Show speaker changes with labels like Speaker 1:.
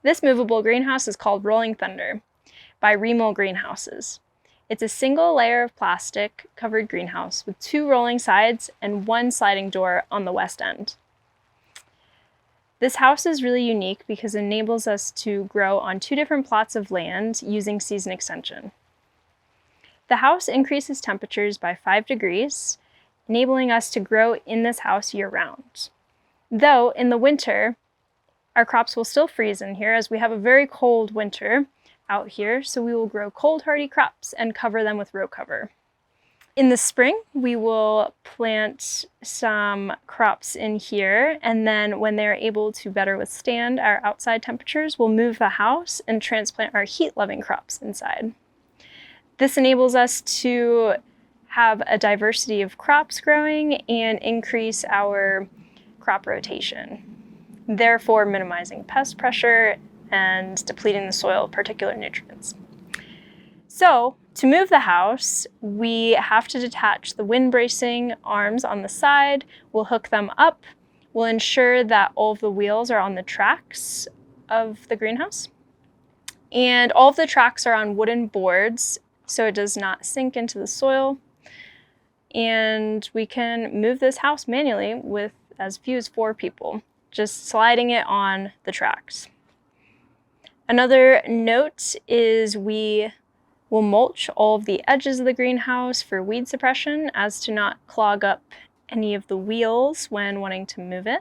Speaker 1: This movable greenhouse is called Rolling Thunder by Remol Greenhouses. It's a single layer of plastic covered greenhouse with 2 rolling sides and 1 sliding door on the west end. This house is really unique because it enables us to grow on 2 different plots of land using season extension. The house increases temperatures by 5 degrees, enabling us to grow in this house year-round. Though in the winter, our crops will still freeze in here as we have a very cold winter out here, so we will grow cold hardy crops and cover them with row cover. In the spring, we will plant some crops in here, and then when they're able to better withstand our outside temperatures, we'll move the house and transplant our heat-loving crops inside. This enables us to have a diversity of crops growing and increase our crop rotation, therefore minimizing pest pressure and depleting the soil of particular nutrients. So, to move the house, we have to detach the wind bracing arms on the side. We'll hook them up. We'll ensure that all of the wheels are on the tracks of the greenhouse. And all of the tracks are on wooden boards, so it does not sink into the soil. And we can move this house manually with as few as 4 people, just sliding it on the tracks. Another note is we will mulch all of the edges of the greenhouse for weed suppression as to not clog up any of the wheels when wanting to move it.